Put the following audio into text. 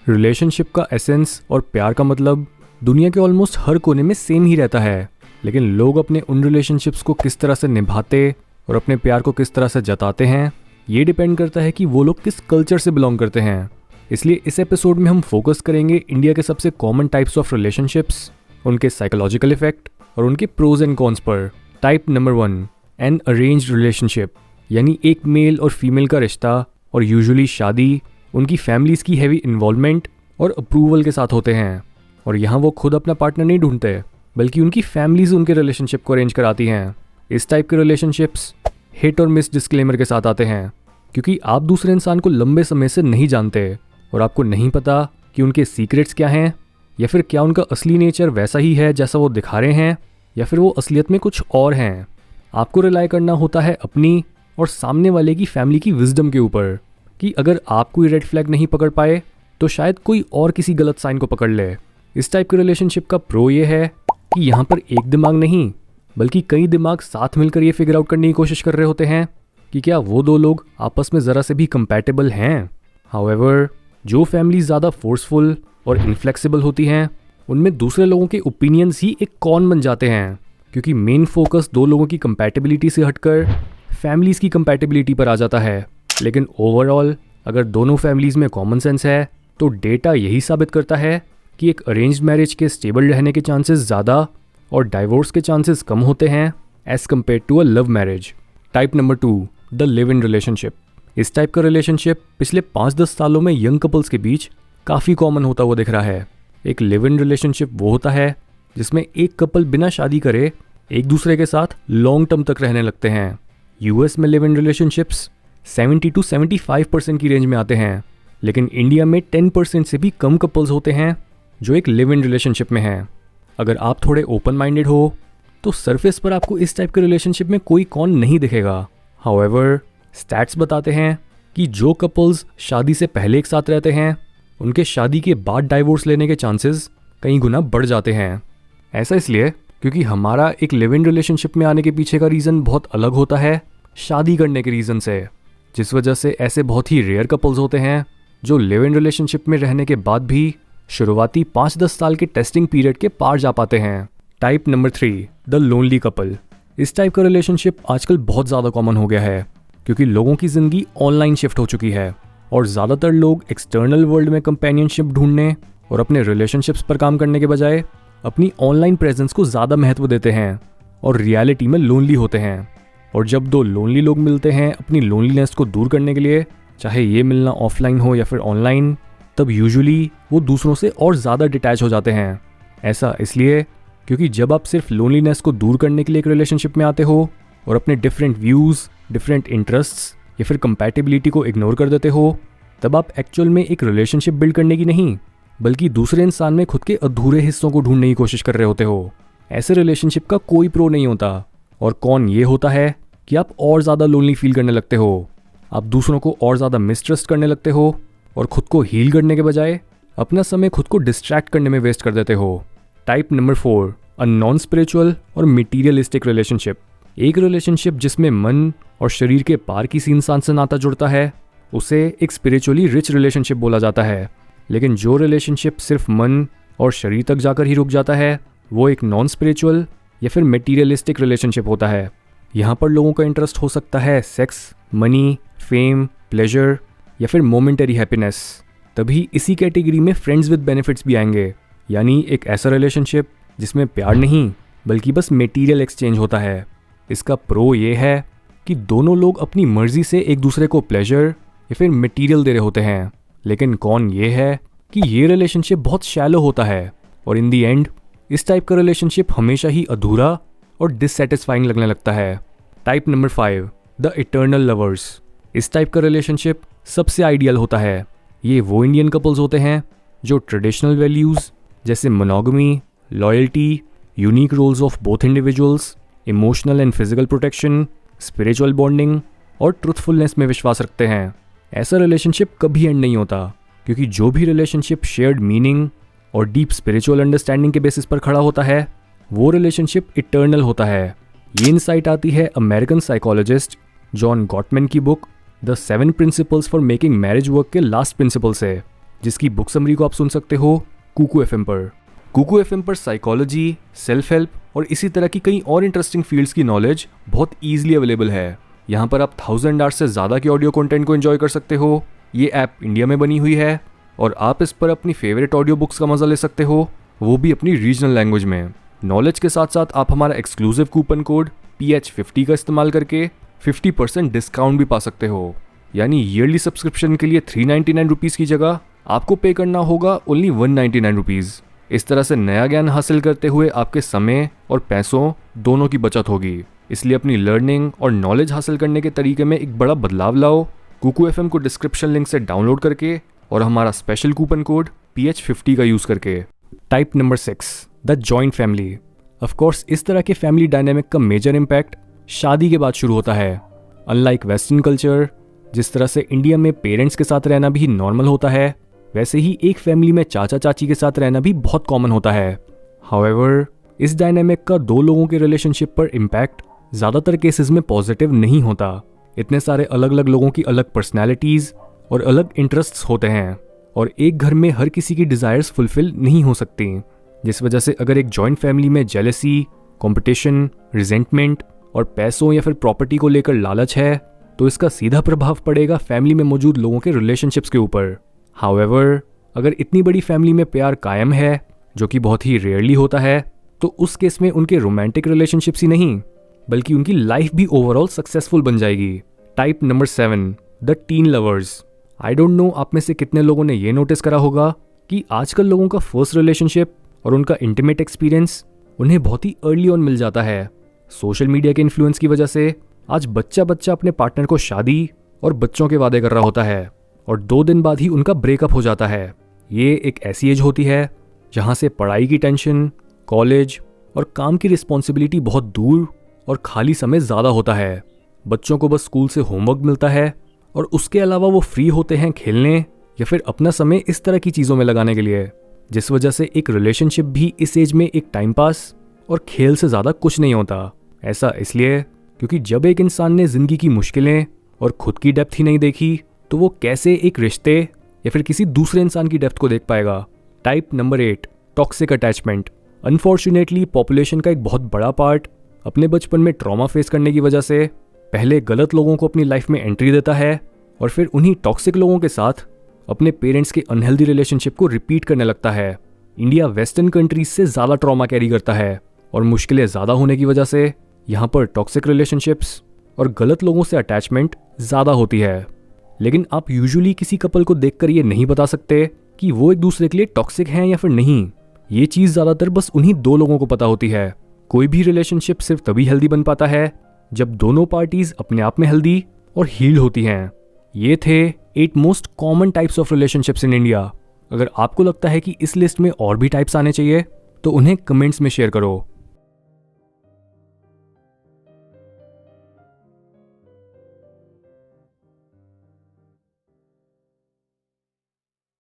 Relationship का essence और प्यार का मतलब दुनिया के ऑलमोस्ट हर कोने में सेम ही रहता है, लेकिन लोग अपने उन रिलेशनशिप्स को किस तरह से निभाते और अपने प्यार को किस तरह से जताते हैं, ये डिपेंड करता है कि वो लोग किस कल्चर से बिलोंग करते हैं। इसलिए इस एपिसोड में हम फोकस करेंगे इंडिया के सबसे कॉमन टाइप्स ऑफ रिलेशनशिप्स, उनके साइकोलॉजिकल इफेक्ट और उनके प्रोज एंड कॉन्स पर। Type number 1, an arranged relationship, यानी एक मेल और फीमेल का रिश्ता और यूजुअली शादी उनकी फैमिलीज की हैवी इन्वॉल्वमेंट और अप्रूवल के साथ होते हैं। और यहाँ वो खुद अपना पार्टनर नहीं ढूंढते, बल्कि उनकी फैमिलीज उनके रिलेशनशिप को अरेंज कराती हैं। इस टाइप के रिलेशनशिप्स हिट और मिस डिस्क्लेमर के साथ आते हैं, क्योंकि आप दूसरे इंसान को लंबे समय से नहीं जानते और आपको नहीं पता कि उनके सीक्रेट्स क्या हैं, या फिर क्या उनका असली नेचर वैसा ही है जैसा वो दिखा रहे हैं, या फिर वो असलियत में कुछ और हैं। आपको रिलाई करना होता है अपनी और सामने वाले की फैमिली की विजडम के ऊपर, कि अगर आप कोई रेड फ्लैग नहीं पकड़ पाए तो शायद कोई और किसी गलत साइन को पकड़ ले। इस टाइप के रिलेशनशिप का प्रो ये है कि यहाँ पर एक दिमाग नहीं बल्कि कई दिमाग साथ मिलकर ये फिगर आउट करने की कोशिश कर रहे होते हैं कि क्या वो दो लोग आपस में ज़रा से भी कंपैटिबल हैं। हाउएवर, जो फैमिली ज़्यादा फोर्सफुल और इनफ्लेक्सिबल होती हैं उनमें दूसरे लोगों के ओपिनियंस ही एक कॉन बन जाते हैं, क्योंकि मेन फोकस दो लोगों की कंपैटिबिलिटी से हटकर फैमिलीज़ की कंपैटिबिलिटी पर आ जाता है। लेकिन ओवरऑल अगर दोनों फैमिलीज़ में कॉमन सेंस है तो डेटा यही साबित करता है कि एक अरेंज्ड मैरिज के स्टेबल रहने के चांसेस ज़्यादा और डाइवोर्स के चांसेस कम होते हैं as compare to a love marriage. Type number 2, the live in relationship. इस टाइप का रिलेशनशिप पिछले 5-10 सालों में यंग कपल्स के बीच काफ़ी कॉमन होता हुआ दिख रहा है। एक लिव इन रिलेशनशिप वो होता है जिसमें एक कपल बिना शादी करे एक दूसरे के साथ लॉन्ग टर्म तक रहने लगते हैं। यूएस में लिव इन रिलेशनशिप्स 70 to 75% की रेंज में आते हैं, लेकिन इंडिया में 10% से भी कम कपल्स होते हैं जो एक लिव इन रिलेशनशिप में हैं। अगर आप थोड़े ओपन माइंडेड हो तो सरफेस पर आपको इस टाइप के रिलेशनशिप में कोई कौन नहीं दिखेगा। हाउएवर, स्टैट्स बताते हैं कि जो कपल्स शादी से पहले एक साथ रहते हैं उनके शादी के बाद डाइवोर्स लेने के चांसेस कई गुना बढ़ जाते हैं। ऐसा इसलिए क्योंकि हमारा एक लिव इन रिलेशनशिप में आने के पीछे का रीज़न बहुत अलग होता है शादी करने के रीज़न से, जिस वजह से ऐसे बहुत ही रेयर कपल्स होते हैं जो लिव इन रिलेशनशिप में रहने के बाद भी शुरुआती 5-10 साल के टेस्टिंग पीरियड के पार जा पाते हैं। Type number 3, the lonely couple. इस टाइप का रिलेशनशिप आजकल बहुत ज़्यादा कॉमन हो गया है, क्योंकि लोगों की ज़िंदगी ऑनलाइन शिफ्ट हो चुकी है और ज़्यादातर लोग एक्सटर्नल वर्ल्ड में कंपेनियनशिप ढूंढने और अपने रिलेशनशिप्स पर काम करने के बजाय अपनी ऑनलाइन प्रेजेंस को ज़्यादा महत्व देते हैं और रियलिटी में लोनली होते हैं। और जब दो लोनली लोग मिलते हैं अपनी लोनलीनेस को दूर करने के लिए, चाहे ये मिलना ऑफलाइन हो या फिर ऑनलाइन, तब यूजुअली वो दूसरों से और ज़्यादा डिटैच हो जाते हैं। ऐसा इसलिए क्योंकि जब आप सिर्फ लोनलीनेस को दूर करने के लिए एक रिलेशनशिप में आते हो और अपने डिफरेंट व्यूज़, डिफरेंट इंटरेस्ट्स या फिर कंपैटिबिलिटी को इग्नोर कर देते हो, तब आप एक्चुअल में एक रिलेशनशिप बिल्ड करने की नहीं बल्कि दूसरे इंसान में खुद के अधूरे हिस्सों को ढूंढने की कोशिश कर रहे होते हो। ऐसे रिलेशनशिप का कोई प्रो नहीं होता और कौन ये होता है कि आप और ज़्यादा लोनली फील करने लगते हो, आप दूसरों को और ज़्यादा मिसट्रस्ट करने लगते हो और खुद को हील करने के बजाय अपना समय खुद को डिस्ट्रैक्ट करने में वेस्ट कर देते हो। Type number 4, a non spiritual और मटीरियलिस्टिक रिलेशनशिप। एक रिलेशनशिप जिसमें मन और शरीर के पार किसी इंसान से नाता जुड़ता है उसे एक स्पिरिचुअली रिच रिलेशनशिप बोला जाता है, लेकिन जो रिलेशनशिप सिर्फ मन और शरीर तक जाकर ही रुक जाता है वो एक नॉन स्पिरिचुअल या फिर मटीरियलिस्टिक रिलेशनशिप होता है। यहाँ पर लोगों का इंटरेस्ट हो सकता है सेक्स, मनी, फेम, प्लेजर या फिर मोमेंटरी हैप्पीनेस। तभी इसी कैटेगरी में फ्रेंड्स विद बेनिफिट्स भी आएंगे, यानी एक ऐसा रिलेशनशिप जिसमें प्यार नहीं बल्कि बस मटेरियल एक्सचेंज होता है। इसका प्रो ये है कि दोनों लोग अपनी मर्जी से एक दूसरे को प्लेजर या फिर मटेरियल दे रहे होते हैं, लेकिन कौन ये है कि ये रिलेशनशिप बहुत शैलो होता है और इन दी एंड इस टाइप का रिलेशनशिप हमेशा ही अधूरा और डिससेटिस्फाइंग लगने लगता है। Type number 5, the eternal lovers. इस टाइप का रिलेशनशिप सबसे आइडियल होता है। ये वो इंडियन कपल्स होते हैं जो ट्रेडिशनल वैल्यूज़ जैसे monogamy, loyalty, unique roles of both individuals, emotional and physical protection, spiritual bonding और ट्रुथफुलनेस में विश्वास रखते हैं। ऐसा रिलेशनशिप कभी एंड नहीं होता, क्योंकि जो भी रिलेशनशिप शेयर्ड मीनिंग और डीप स्पिरिचुअल अंडरस्टैंडिंग के बेसिस पर खड़ा होता है वो रिलेशनशिप इटर्नल होता है। ये इंसाइट आती है अमेरिकन साइकोलॉजिस्ट जॉन गॉटमैन की book the 7 principles for making marriage work के लास्ट प्रिंसिपल से, जिसकी बुक समरी को आप सुन सकते हो कुकू एफएम पर। कुकू एफएम पर साइकोलॉजी, सेल्फ हेल्प और इसी तरह की कई और इंटरेस्टिंग फील्ड्स की नॉलेज बहुत ईजिली अवेलेबल है। यहाँ पर आप 1000 आवर्स से ज़्यादा के ऑडियो कंटेंट को एंजॉय कर सकते हो। ये ऐप इंडिया में बनी हुई है और आप इस पर अपनी फेवरेट ऑडियो बुक्स का मज़ा ले सकते हो, वो भी अपनी रीजनल लैंग्वेज में। नॉलेज के साथ साथ आप हमारा एक्सक्लूसिव कूपन कोड PH50 का इस्तेमाल करके 50% डिस्काउंट भी पा सकते हो। यानी ईयरली सब्सक्रिप्शन के लिए 399 रुपीज़ की जगह आपको पे करना होगा ओनली 199 रुपीज़। इस तरह से नया ज्ञान हासिल करते हुए आपके समय और पैसों दोनों की बचत होगी। इसलिए अपनी लर्निंग और नॉलेज हासिल करने के तरीके में एक बड़ा बदलाव लाओ कुकू एफएम को डिस्क्रिप्शन लिंक से डाउनलोड करके और हमारा स्पेशल कूपन कोड PH50 का यूज़ करके। Type number 6, the joint family. Of course इस तरह के फैमिली डायनेमिक का मेजर इम्पैक्ट शादी के बाद शुरू होता है। अनलाइक वेस्टर्न कल्चर, जिस तरह से इंडिया में पेरेंट्स के साथ रहना भी नॉर्मल होता है, वैसे ही एक फैमिली में चाचा चाची के साथ रहना भी बहुत कॉमन होता है। हाउएवर, इस डायनेमिक का दो लोगों के रिलेशनशिप पर इम्पैक्ट ज़्यादातर केसेस में पॉजिटिव नहीं होता। इतने सारे अलग अलग लोगों की अलग पर्सनैलिटीज़ और अलग इंटरेस्ट्स होते हैं और एक घर में हर किसी की डिज़ायर्स फुलफिल नहीं हो सकती, जिस वजह से अगर एक जॉइंट फैमिली में जेलसी, कंपटीशन, रिजेंटमेंट और पैसों या फिर प्रॉपर्टी को लेकर लालच है तो इसका सीधा प्रभाव पड़ेगा फैमिली में मौजूद लोगों के रिलेशनशिप्स के ऊपर। हाउएवर, अगर इतनी बड़ी फैमिली में प्यार कायम है, जो कि बहुत ही रेयरली होता है, तो उस केस में उनके रोमांटिक रिलेशनशिप्स ही नहीं बल्कि उनकी लाइफ भी ओवरऑल सक्सेसफुल बन जाएगी। Type number 7, the tin lovers. I don't know आप में से कितने लोगों ने ये नोटिस करा होगा कि आजकल लोगों का फर्स्ट रिलेशनशिप और उनका इंटीमेट एक्सपीरियंस उन्हें बहुत ही अर्ली ऑन मिल जाता है। सोशल मीडिया के इन्फ्लुएंस की वजह से आज बच्चा अपने पार्टनर को शादी और बच्चों के वादे कर रहा होता है और 2 दिन बाद ही उनका ब्रेकअप हो जाता है। ये एक ऐसी एज होती है जहाँ से पढ़ाई की टेंशन, कॉलेज और काम की रिस्पॉन्सिबिलिटी बहुत दूर और खाली समय ज़्यादा होता है। बच्चों को बस स्कूल से होमवर्क मिलता है और उसके अलावा वो फ्री होते हैं खेलने या फिर अपना समय इस तरह की चीज़ों में लगाने के लिए, जिस वजह से एक रिलेशनशिप भी इस एज में एक टाइम पास और खेल से ज़्यादा कुछ नहीं होता। ऐसा इसलिए क्योंकि जब एक इंसान ने ज़िंदगी की मुश्किलें और खुद की डेप्थ ही नहीं देखी तो वो कैसे एक रिश्ते या फिर किसी दूसरे इंसान की डेप्थ को देख पाएगा। Type number 8, toxic attachment. Unfortunately population का एक बहुत बड़ा पार्ट अपने बचपन में ट्रॉमा फेस करने की वजह से पहले गलत लोगों को अपनी लाइफ में एंट्री देता है और फिर उन्हीं टॉक्सिक लोगों के साथ अपने पेरेंट्स के अनहेल्दी रिलेशनशिप को रिपीट करने लगता है। इंडिया वेस्टर्न कंट्रीज से ज़्यादा ट्रॉमा कैरी करता है और मुश्किलें ज़्यादा होने की वजह से यहाँ पर टॉक्सिक रिलेशनशिप्स और गलत लोगों से अटैचमेंट ज़्यादा होती है। लेकिन आप यूजुअली किसी कपल को देखकर ये नहीं बता सकते कि वो एक दूसरे के लिए टॉक्सिक हैं या फिर नहीं। ये चीज़ ज़्यादातर बस उन्हीं 2 लोगों को पता होती है। कोई भी रिलेशनशिप सिर्फ तभी हेल्दी बन पाता है जब दोनों पार्टीज अपने आप में हेल्दी और हील होती हैं। ये थे 8 most common types of relationships in India. अगर आपको लगता है कि इस लिस्ट में और भी टाइप्स आने चाहिए तो उन्हें कमेंट्स में शेयर करो।